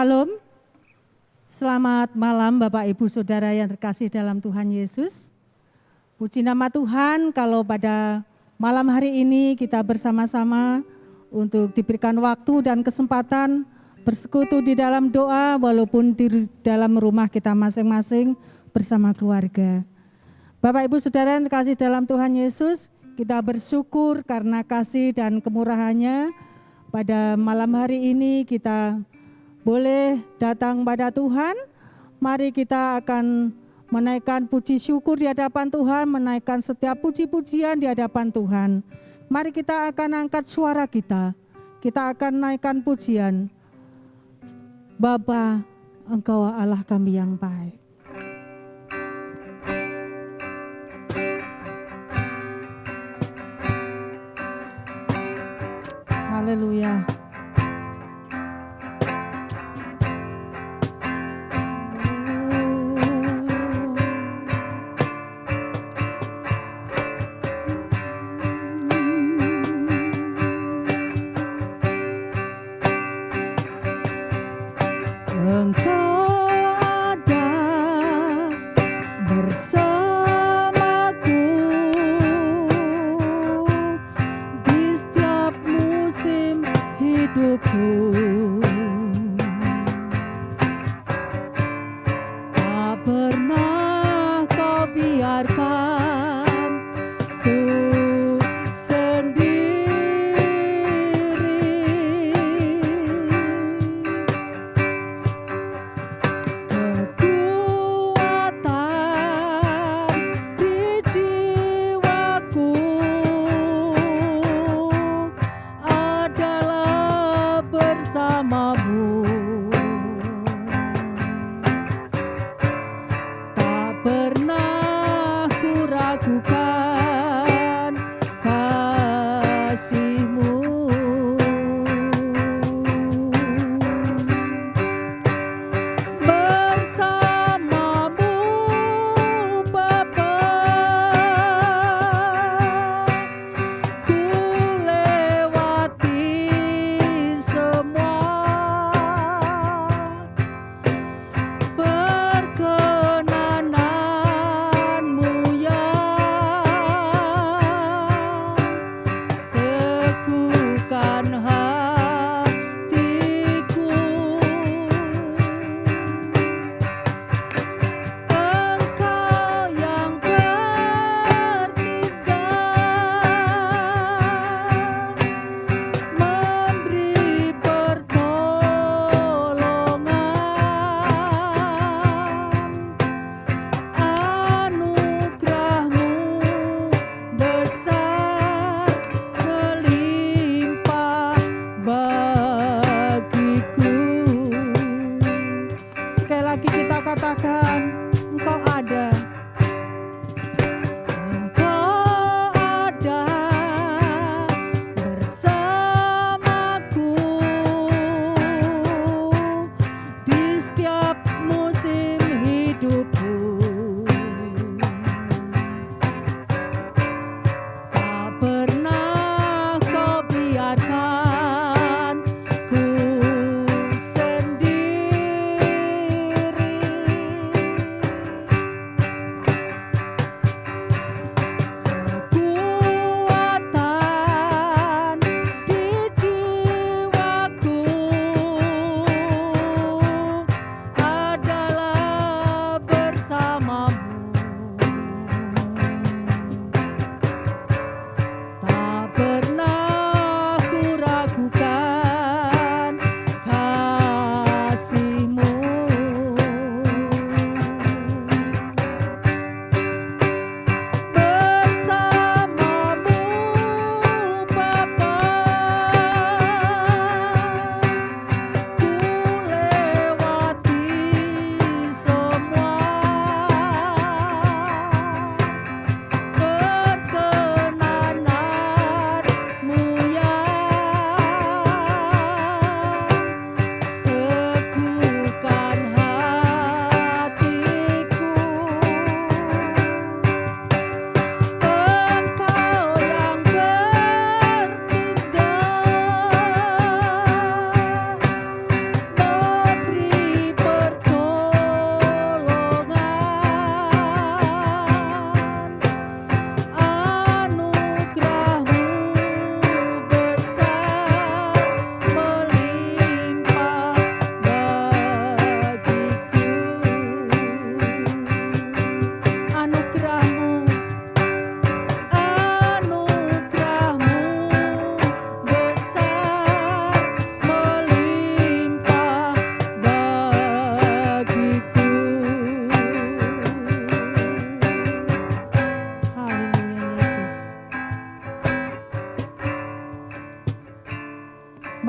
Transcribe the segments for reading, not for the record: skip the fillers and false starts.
Shalom, selamat malam Bapak Ibu Saudara yang terkasih dalam Tuhan Yesus. Puji nama Tuhan kalau pada malam hari ini kita bersama-sama untuk diberikan waktu dan kesempatan bersekutu di dalam doa walaupun di dalam rumah kita masing-masing bersama keluarga. Bapak Ibu Saudara yang terkasih dalam Tuhan Yesus, kita bersyukur karena kasih dan kemurahannya. Pada malam hari ini kita boleh datang pada Tuhan. Mari kita akan menaikkan puji syukur di hadapan Tuhan, menaikkan setiap puji-pujian di hadapan Tuhan. Mari kita akan angkat suara kita. Kita akan naikkan pujian. Bapa, Engkau Allah kami yang baik. Haleluya.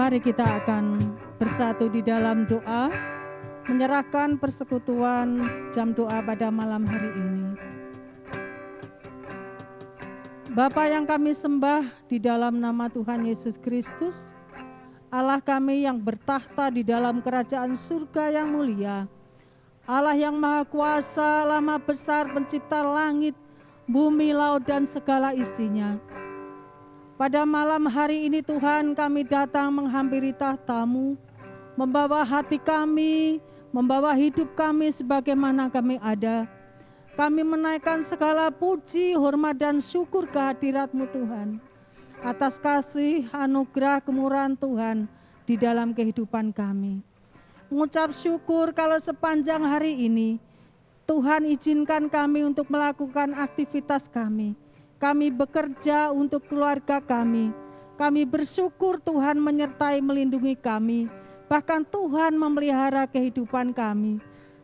Mari kita akan bersatu di dalam doa, menyerahkan persekutuan jam doa pada malam hari ini. Bapa yang kami sembah di dalam nama Tuhan Yesus Kristus, Allah kami yang bertahta di dalam kerajaan surga yang mulia, Allah yang maha kuasa, Allah maha besar, pencipta langit, bumi, laut, dan segala isinya. Pada malam hari ini Tuhan, kami datang menghampiri tahta-Mu, membawa hati kami, membawa hidup kami sebagaimana kami ada. Kami menaikkan segala puji, hormat, dan syukur kehadirat-Mu Tuhan, atas kasih, anugerah, kemurahan Tuhan di dalam kehidupan kami. Mengucap syukur kalau sepanjang hari ini Tuhan izinkan kami untuk melakukan aktivitas kami. Kami bekerja untuk keluarga kami. Kami bersyukur Tuhan menyertai melindungi kami. Bahkan Tuhan memelihara kehidupan kami.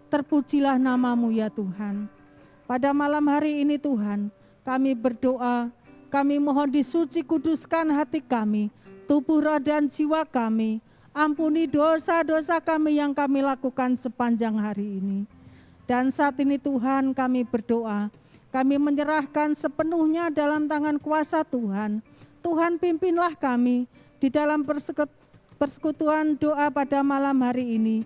Terpujilah nama-Mu ya Tuhan. Pada malam hari ini Tuhan, kami berdoa, kami mohon disuci kuduskan hati kami, tubuh, roh, dan jiwa kami. Ampuni dosa-dosa kami yang kami lakukan sepanjang hari ini. Dan saat ini Tuhan, kami berdoa, kami menyerahkan sepenuhnya dalam tangan kuasa Tuhan. Tuhan, pimpinlah kami di dalam persekutuan doa pada malam hari ini.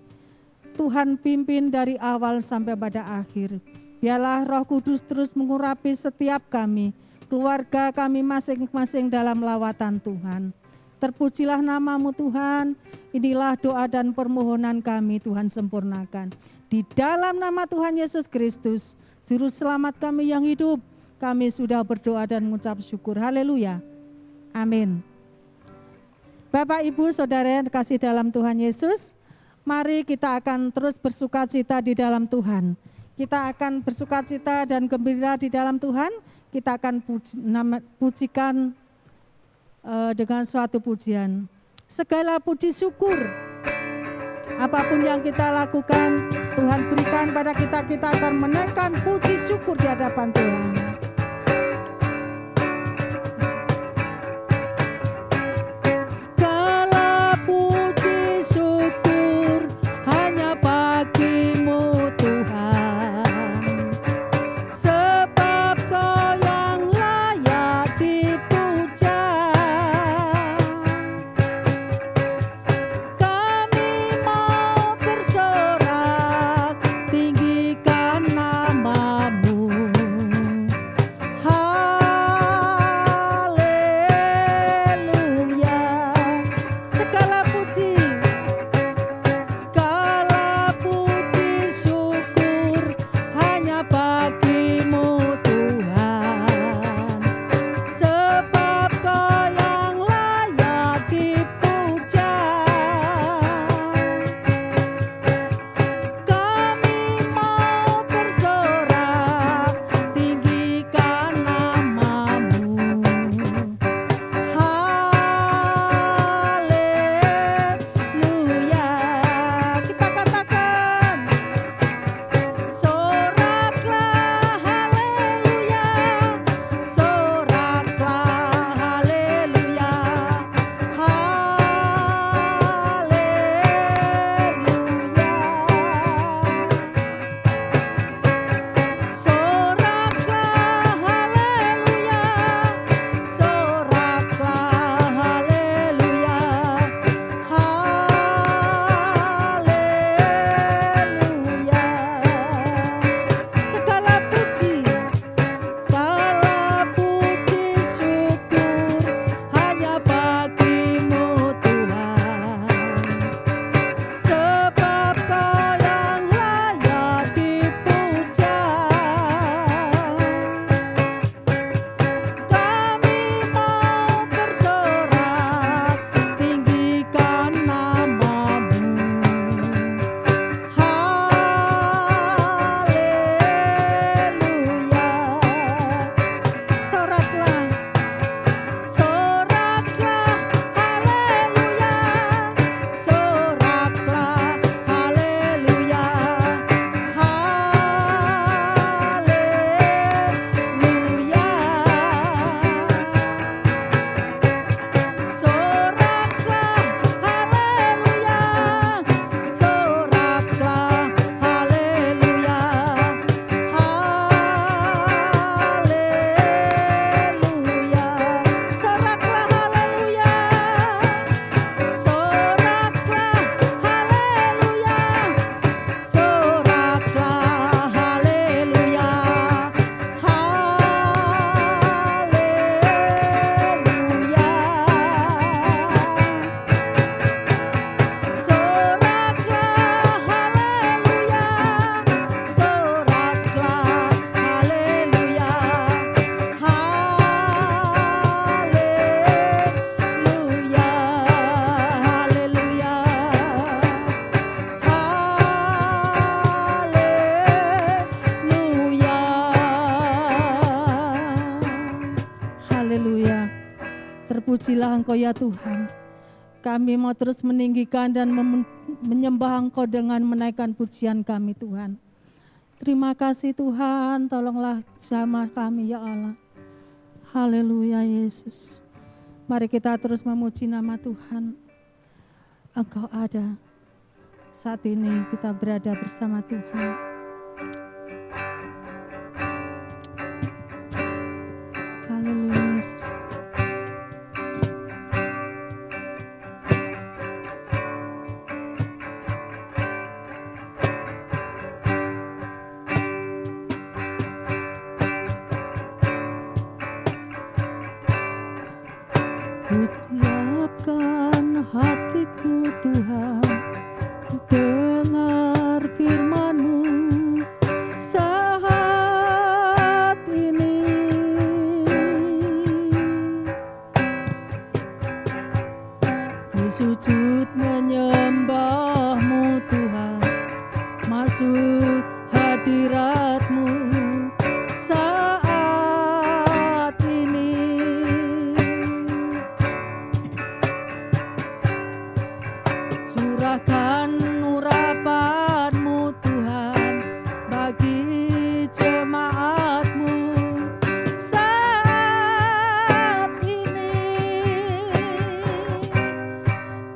Tuhan, pimpin dari awal sampai pada akhir. Biarlah Roh Kudus terus mengurapi setiap kami, keluarga kami masing-masing dalam lawatan Tuhan. Terpujilah nama-Mu Tuhan. Inilah doa dan permohonan kami, Tuhan, sempurnakan. Di dalam nama Tuhan Yesus Kristus, Juru Selamat kami yang hidup, kami sudah berdoa dan mengucap syukur. Haleluya. Amin. Bapak, Ibu, Saudara yang dikasihi dalam Tuhan Yesus, mari kita akan terus bersukacita di dalam Tuhan. Kita akan bersukacita dan gembira di dalam Tuhan. Kita akan pujikan dengan suatu pujian. Segala puji syukur, apapun yang kita lakukan, Tuhan berikan pada kita, kita akan menaikkan puji syukur di hadapan Tuhan. Segala puji syukur hanya bagi-Mu Tuhan, sebab Kau yang layak dipuja. Kami mau bersorak tinggikan nama-Mu. Terpujilah Engkau ya Tuhan. Kami mau terus meninggikan dan menyembah Engkau dengan menaikkan pujian kami Tuhan. Terima kasih Tuhan, tolonglah jamah kami ya Allah. Haleluya Yesus. Mari kita terus memuji nama Tuhan. Engkau ada. Saat ini kita berada bersama Tuhan. Haleluya Yesus. Siapkan hatiku Tuhan, dengar firman-Mu saat ini. Ku sujud menyembah-Mu Tuhan, masuk hadirat-Mu saat ini. Curahkan urapan-Mu Tuhan bagi jemaat-Mu saat ini.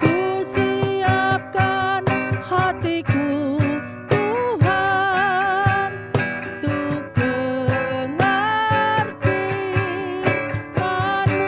Ku siapkan hatiku Tuhan untuk dengar firman-Mu.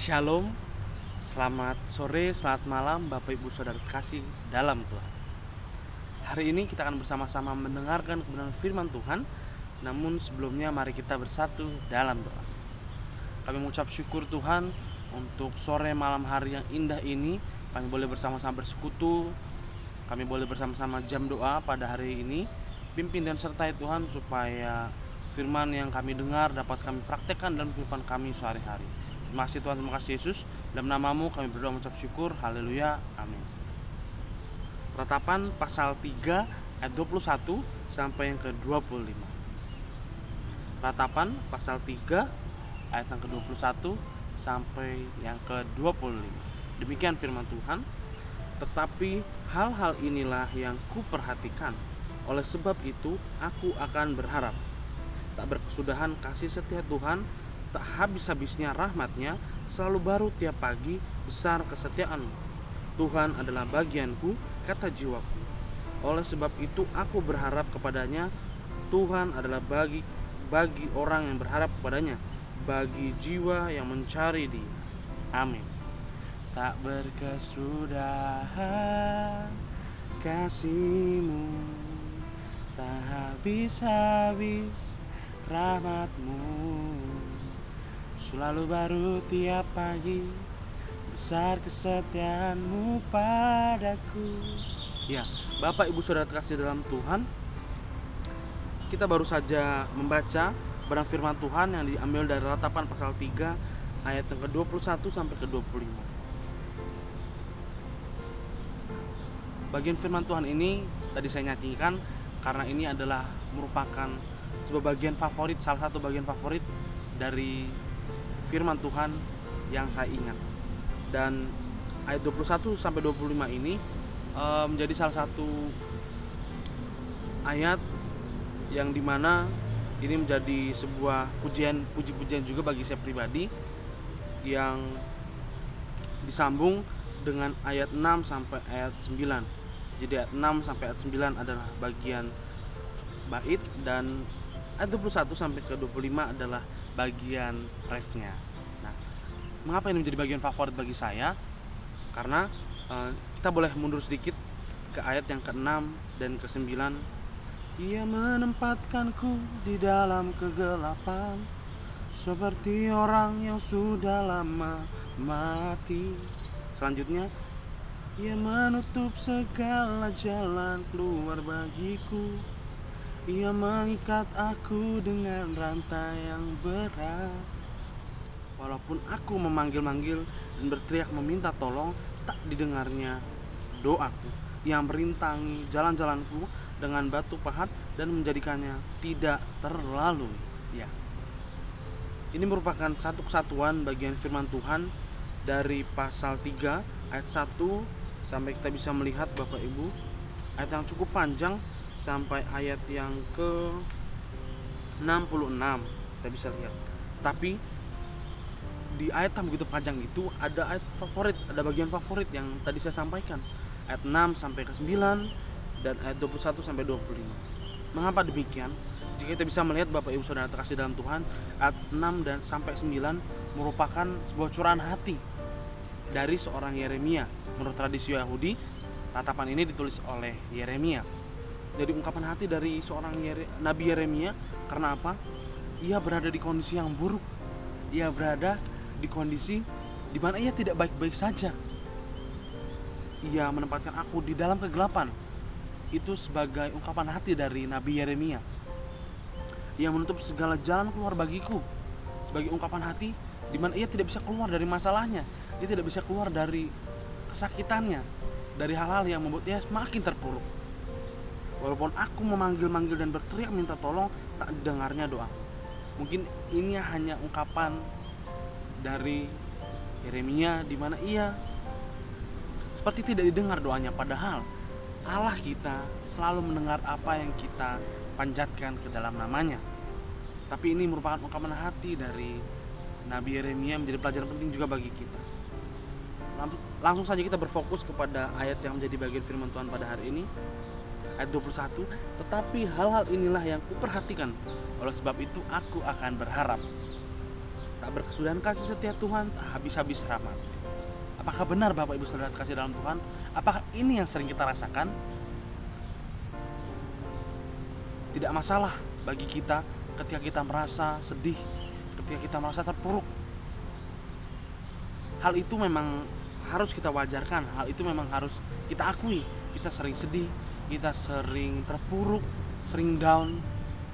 Shalom, selamat sore, selamat malam Bapak Ibu Saudara kasih dalam Tuhan. Hari ini kita akan bersama-sama mendengarkan kebenaran firman Tuhan. Namun sebelumnya mari kita bersatu dalam doa. Kami mengucap syukur Tuhan untuk sore malam hari yang indah ini. Kami boleh bersama-sama bersekutu, kami boleh bersama-sama jam doa pada hari ini. Pimpin dan sertai Tuhan supaya firman yang kami dengar dapat kami praktekkan dalam kehidupan kami sehari-hari. Terima kasih Tuhan, terima kasih Yesus. Dalam namamu kami berdoa mengucap syukur. Haleluya, amin. Ratapan pasal 3 ayat 21 sampai yang ke-25. Ratapan pasal 3 ayat yang ke-21 sampai yang ke-25. Demikian firman Tuhan. Tetapi hal-hal inilah yang kuperhatikan. Oleh sebab itu aku akan berharap. Tak berkesudahan kasih setia Tuhan, tak habis-habisnya rahmat-Nya, selalu baru tiap pagi, besar kesetiaan-Mu. Tuhan adalah bagianku, kata jiwaku. Oleh sebab itu aku berharap kepadanya. Tuhan adalah bagi orang yang berharap kepadanya, bagi jiwa yang mencari Dia. Amin. Tak berkesudahan kasih-Mu, tak habis-habis rahmat-Mu, selalu baru tiap pagi, besar kesetiaan-Mu padaku. Ya, Bapak Ibu Saudara terkasih dalam Tuhan, kita baru saja membaca barang firman Tuhan yang diambil dari Ratapan pasal 3 ayat yang ke-21 sampai ke-25. Bagian firman Tuhan ini tadi saya nyanyikan karena ini adalah merupakan sebuah bagian favorit, salah satu bagian favorit dari firman Tuhan yang saya ingat. Dan ayat 21 sampai 25 ini menjadi salah satu ayat yang dimana ini menjadi sebuah puji-pujian juga bagi saya pribadi, yang disambung dengan ayat 6 sampai ayat 9. Jadi ayat 6 sampai ayat 9 adalah bagian bait, dan ayat 21 sampai ke 25 adalah bagian refnya. Nah, mengapa ini menjadi bagian favorit bagi saya? Karena kita boleh mundur sedikit ke ayat yang ke-6 dan ke-9. Ia menempatkanku di dalam kegelapan, seperti orang yang sudah lama mati. Selanjutnya, Ia menutup segala jalan keluar bagiku. Ia mengikat aku dengan rantai yang berat. Walaupun aku memanggil-manggil dan berteriak meminta tolong, tak didengarnya doaku. Ia merintangi jalan-jalanku dengan batu pahat dan menjadikannya tidak terlalu. Ya, ini merupakan satu kesatuan bagian firman Tuhan dari pasal 3 ayat 1 sampai kita bisa melihat Bapak Ibu, ayat yang cukup panjang sampai ayat yang ke 66 kita bisa lihat. Tapi di ayat yang begitu panjang itu ada ayat favorit, ada bagian favorit yang tadi saya sampaikan, ayat 6 sampai ke 9 dan ayat 21 sampai 25. Mengapa demikian? Jika kita bisa melihat Bapak Ibu Saudara terkasih dalam Tuhan, ayat 6 dan sampai 9 merupakan sebuah curahan hati dari seorang Yeremia. Menurut tradisi Yahudi, ratapan ini ditulis oleh Yeremia. Jadi ungkapan hati dari seorang Nabi Yeremia. Karena apa? Ia berada di kondisi yang buruk. Ia berada di kondisi di mana ia tidak baik-baik saja. Ia menempatkan aku di dalam kegelapan. Itu sebagai ungkapan hati dari Nabi Yeremia. Ia menutup segala jalan keluar bagiku, sebagai ungkapan hati di mana ia tidak bisa keluar dari masalahnya. Dia tidak bisa keluar dari kesakitannya, dari hal-hal yang membuat dia semakin terpuruk. Walaupun aku memanggil-manggil dan berteriak minta tolong, tak didengarnya doa. Mungkin ini hanya ungkapan dari Yeremia di mana ia seperti tidak didengar doanya, padahal Allah kita selalu mendengar apa yang kita panjatkan ke dalam namanya. Tapi ini merupakan ungkapan hati dari Nabi Yeremia, menjadi pelajaran penting juga bagi kita. Langsung saja kita berfokus kepada ayat yang menjadi bagian firman Tuhan pada hari ini, ayat 21. Tetapi hal-hal inilah yang kuperhatikan, oleh sebab itu aku akan berharap. Tak berkesudahan kasih setia Tuhan, tak habis-habis rahmat. Apakah benar Bapak Ibu Saudara kasih dalam Tuhan? Apakah ini yang sering kita rasakan? Tidak masalah bagi kita ketika kita merasa sedih, ketika kita merasa terpuruk. Hal itu memang harus kita wajarkan, hal itu memang harus kita akui. Kita sering sedih, kita sering terpuruk, sering down.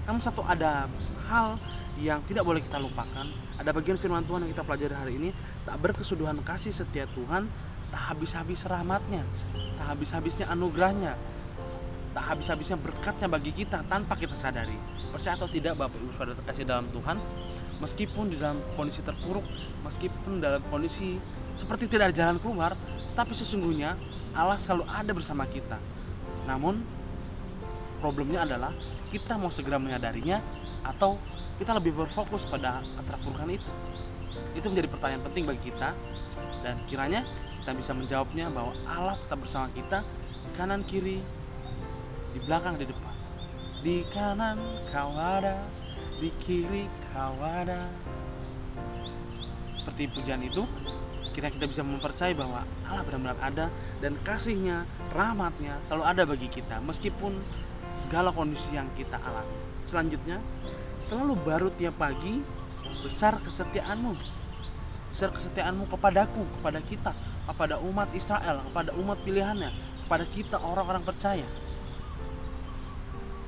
Namun ada hal yang tidak boleh kita lupakan. Ada bagian firman Tuhan yang kita pelajari hari ini. Tak berkesudahan kasih setia Tuhan, tak habis-habis rahmatnya, tak habis-habisnya anugerahnya. tak habis-habisnya berkatnya bagi kita tanpa kita sadari. Percaya atau tidak Bapak Ibu Saudara terkasih dalam Tuhan, meskipun di dalam kondisi terpuruk, meskipun dalam kondisi seperti tidak ada jalan keluar, tapi sesungguhnya Allah selalu ada bersama kita. Namun problemnya adalah kita mau segera menyadarinya atau kita lebih berfokus pada keterpurukan itu. Itu menjadi pertanyaan penting bagi kita, dan kiranya kita bisa menjawabnya bahwa Allah tetap bersama kita di kanan kiri, di belakang, di depan. Di kanan kau ada, di kiri kau ada. Seperti pujian itu, kita bisa mempercayai bahwa Allah benar-benar ada dan kasih-Nya, rahmat-Nya selalu ada bagi kita meskipun segala kondisi yang kita alami. Selanjutnya, selalu baru tiap pagi, besar kesetiaan-Mu. Besar kesetiaan-Mu kepadaku, kepada kita, kepada umat Israel, kepada umat pilihan-Nya, kepada kita orang-orang percaya.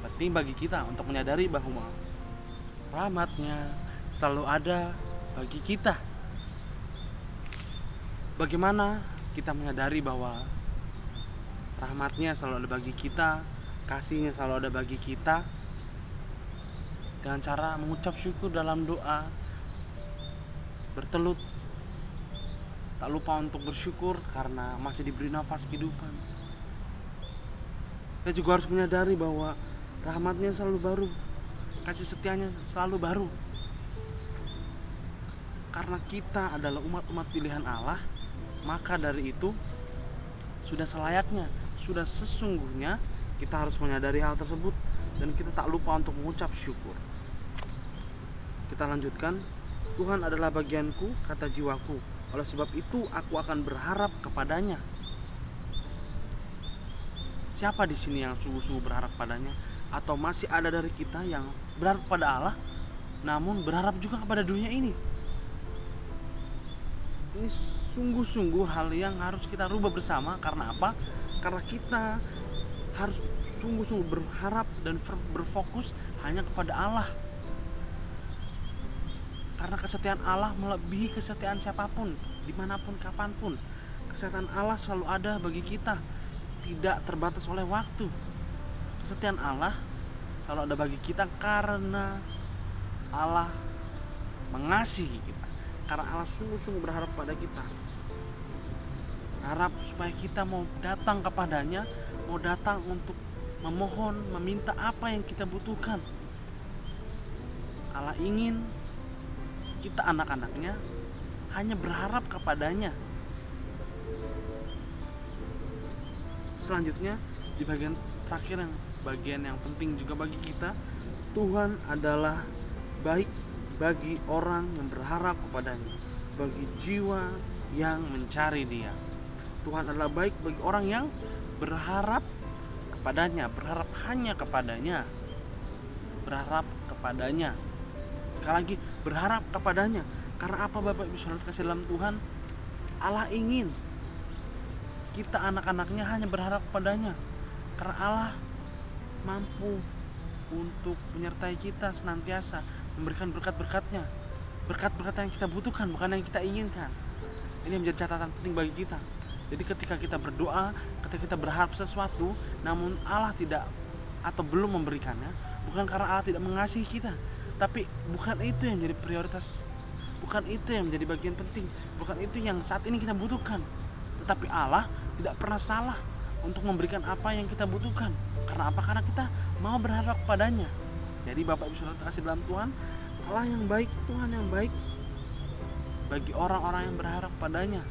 Penting bagi kita untuk menyadari bahwa rahmat-Nya selalu ada bagi kita. Bagaimana kita menyadari bahwa rahmat-Nya selalu ada bagi kita, kasih-Nya selalu ada bagi kita? Dengan cara mengucap syukur dalam doa, bertelut, tak lupa untuk bersyukur karena masih diberi nafas kehidupan. Kita juga harus menyadari bahwa rahmat-Nya selalu baru, kasih setia-Nya selalu baru. Karena kita adalah umat-umat pilihan Allah, maka dari itu sudah selayaknya, sudah sesungguhnya kita harus menyadari hal tersebut dan kita tak lupa untuk mengucap syukur. Kita lanjutkan. Tuhan adalah bagianku, kata jiwaku. Oleh sebab itu aku akan berharap kepadanya. Siapa di sini yang sungguh-sungguh berharap padanya? Atau masih ada dari kita yang berharap pada Allah, namun berharap juga kepada dunia ini? Ini sungguh-sungguh hal yang harus kita rubah bersama. Karena apa? Karena kita harus sungguh-sungguh berharap dan berfokus hanya kepada Allah. Karena kesetiaan Allah melebihi kesetiaan siapapun, dimanapun, kapanpun. Kesetiaan Allah selalu ada bagi kita, tidak terbatas oleh waktu. Kesetiaan Allah selalu ada bagi kita karena Allah mengasihi kita, karena Allah sungguh-sungguh berharap pada kita. Harap supaya kita mau datang kepadanya, mau datang untuk memohon, meminta apa yang kita butuhkan. Allah ingin kita anak-anaknya hanya berharap kepadanya. Selanjutnya di bagian terakhir, bagian yang penting juga bagi kita, Tuhan adalah baik bagi orang yang berharap kepadanya, bagi jiwa yang mencari Dia. Tuhan adalah baik bagi orang yang berharap kepadanya, berharap hanya kepadanya, berharap kepadanya. Sekali lagi, berharap kepadanya. Karena apa Bapak Ibu Saudara kasih dalam Tuhan? Allah ingin kita anak-anaknya hanya berharap kepadanya. Karena Allah mampu untuk menyertai kita senantiasa, memberikan berkat-berkatnya, berkat-berkat yang kita butuhkan, bukan yang kita inginkan. Ini menjadi catatan penting bagi kita. Jadi ketika kita berdoa, ketika kita berharap sesuatu, namun Allah tidak atau belum memberikannya, bukan karena Allah tidak mengasihi kita, tapi bukan itu yang menjadi prioritas, bukan itu yang menjadi bagian penting, bukan itu yang saat ini kita butuhkan. Tetapi Allah tidak pernah salah untuk memberikan apa yang kita butuhkan. Karena apa? Karena kita mau berharap kepadanya. Jadi Bapak Ibu Saudara terkasih dalam Tuhan, Allah yang baik, Tuhan yang baik bagi orang-orang yang berharap padanya.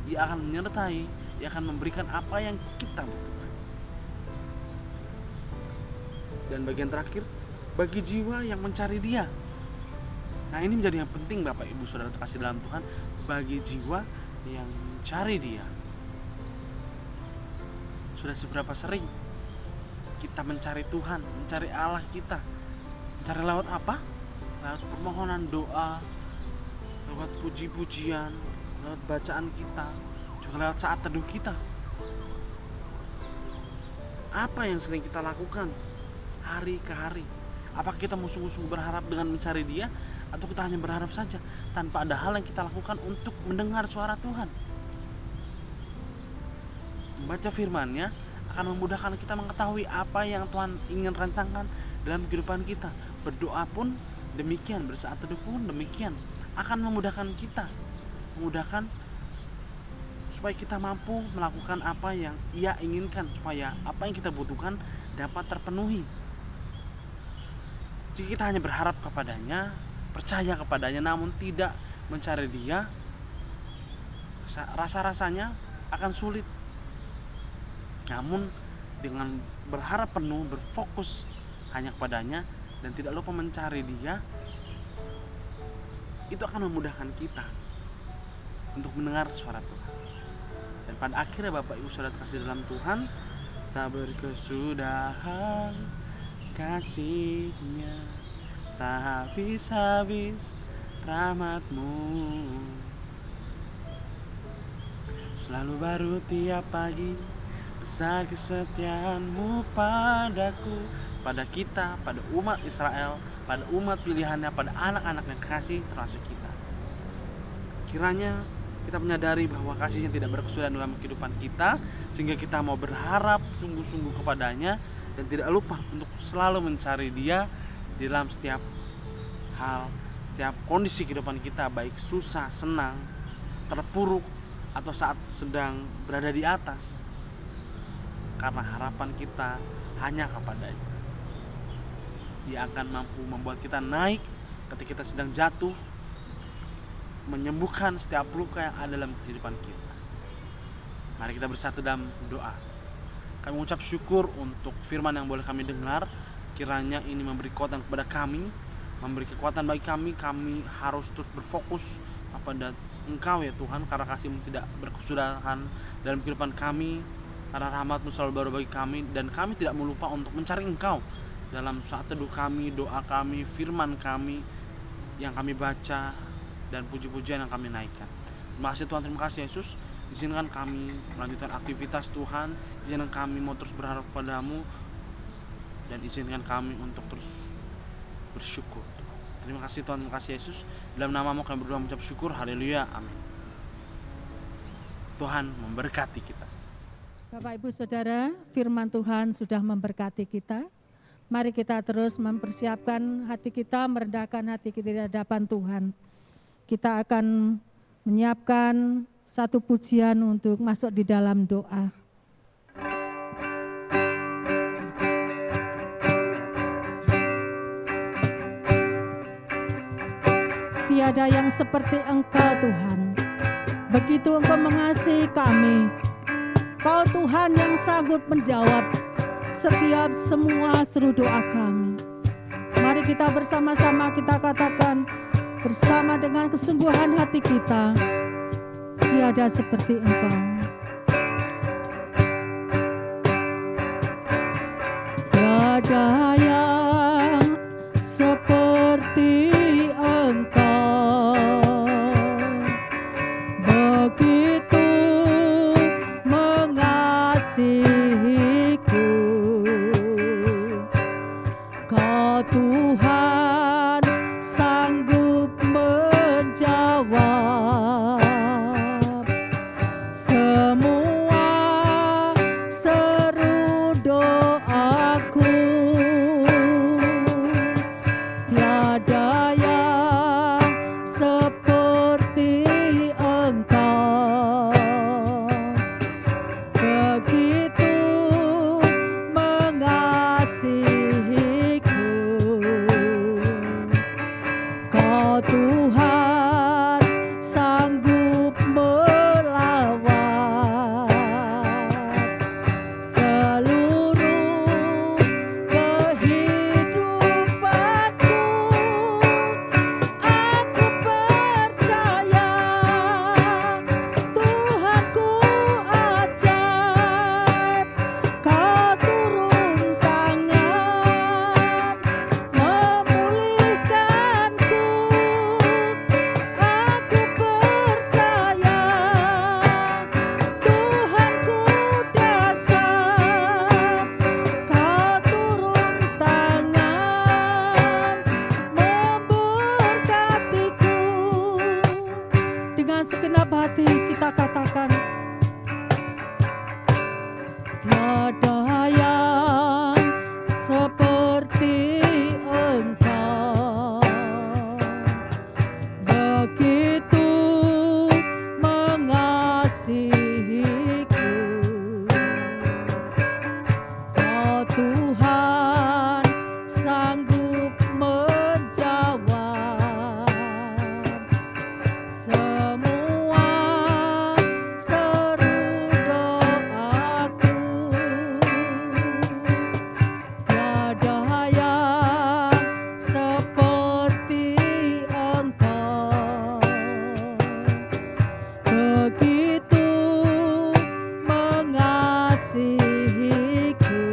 Dia akan menyertai, Dia akan memberikan apa yang kita butuhkan. Dan bagian terakhir, bagi jiwa yang mencari Dia. Nah, ini menjadi yang penting Bapak Ibu Saudara terkasih dalam Tuhan, bagi jiwa yang mencari Dia. Sudah seberapa sering kita mencari Tuhan, mencari Allah kita? Mencari lewat apa? Lewat permohonan doa, lewat puji-pujian, lewat bacaan kita, juga lewat saat teduh kita. Apa yang sering kita lakukan hari ke hari? Apakah kita mau sungguh-sungguh berharap dengan mencari Dia, atau kita hanya berharap saja tanpa ada hal yang kita lakukan untuk mendengar suara Tuhan? Membaca firman-Nya akan memudahkan kita mengetahui apa yang Tuhan ingin rancangkan dalam kehidupan kita. Berdoa pun demikian, bersaat teduh pun demikian, akan memudahkan kita, memudahkan supaya kita mampu melakukan apa yang Ia inginkan, supaya apa yang kita butuhkan dapat terpenuhi. Jika kita hanya berharap kepadanya, percaya kepadanya, namun tidak mencari Dia, rasa-rasanya akan sulit. Namun dengan berharap penuh, berfokus hanya kepadanya dan tidak lupa mencari Dia, itu akan memudahkan kita untuk mendengar suara Tuhan. Dan pada akhirnya Bapak Ibu Saudara kasih dalam Tuhan, tak berkesudahan kasih-Nya, tak habis-habis rahmat-Mu, selalu baru tiap pagi, besar kesetiaan-Mu padaku, pada kita, pada umat Israel, pada umat pilihannya, pada anak-anak yang kasih termasuk kita. Kiranya kita menyadari bahwa kasih-Nya tidak berkesudahan dalam kehidupan kita, sehingga kita mau berharap sungguh-sungguh kepadanya dan tidak lupa untuk selalu mencari Dia di dalam setiap hal, setiap kondisi kehidupan kita, baik susah, senang, terpuruk, atau saat sedang berada di atas, karena harapan kita hanya kepadanya. Dia akan mampu membuat kita naik ketika kita sedang jatuh, menyembuhkan setiap luka yang ada dalam kehidupan kita. Mari kita bersatu dalam doa. Kami mengucap syukur untuk firman yang boleh kami dengar. Kiranya ini memberi kekuatan kepada kami, memberi kekuatan bagi kami. Kami harus terus berfokus kepada Engkau ya Tuhan, karena kasih-Mu tidak berkesudahan dalam kehidupan kami, karena rahmat-Mu selalu baru bagi kami, dan kami tidak melupa untuk mencari Engkau dalam saat teduh kami, doa kami, firman kami yang kami baca, dan puji-pujian yang kami naikkan. Terima kasih Tuhan, terima kasih Yesus. Izinkan kami melanjutkan aktivitas Tuhan, izinkan kami mau terus berharap kepada-Mu, dan izinkan kami untuk terus bersyukur. Terima kasih Tuhan, terima kasih Yesus. Dalam nama-Mu kami berdoa mengucap syukur. Haleluya, amin. Tuhan memberkati kita. Bapak Ibu Saudara, firman Tuhan sudah memberkati kita. Mari kita terus mempersiapkan hati kita, merendahkan hati kita di hadapan Tuhan. Kita akan menyiapkan satu pujian untuk masuk di dalam doa. Tiada yang seperti Engkau Tuhan, begitu Engkau mengasihi kami. Kau Tuhan yang sanggup menjawab setiap semua seru doa kami. Mari kita bersama-sama kita katakan bersama dengan kesungguhan hati kita, tiada seperti Engkau. Tiada yang seperti Engkau, begitu mengasihiku. Kau Tuhan sanggup menjawab semua seru doaku. Tiada yang seperti Engkau, begitu Tiada yang seperti Engkau, begitu mengasihiku. Kau Tuhan sanggup menjawab semua seru doaku. Tiada yang seperti Engkau, begitu mengasihiku.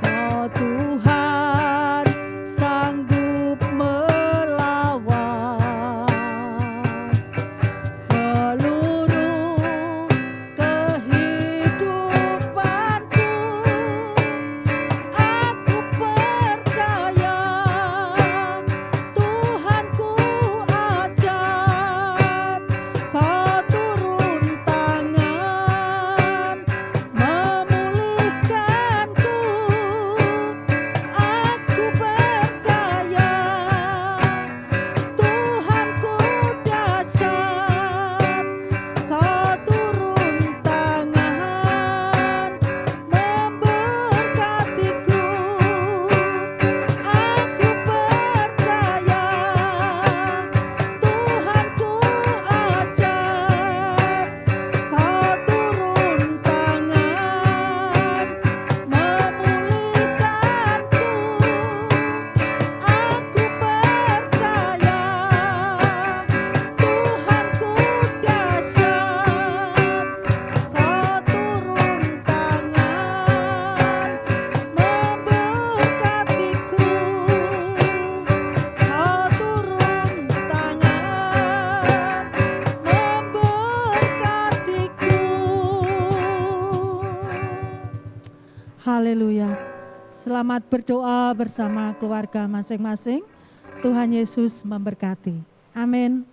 Kau Tuhan sanggup melawan seluruh kehidupanku. Aku percaya Tuhanku ajaib, Kau turun tangan memulihkanku. Aku percaya Tuhanku dahsyat, Kau turun tangan memberkatiku. Aku percaya Tuhanku ajaib, Kau turun tangan memulihkanku. Aku percaya Tuhanku dahsyat, Kau turun tangan memberkatiku. Kau turun tangan memberkatiku. Haleluya. Selamat berdoa bersama keluarga masing-masing. Tuhan Yesus memberkati. Amin.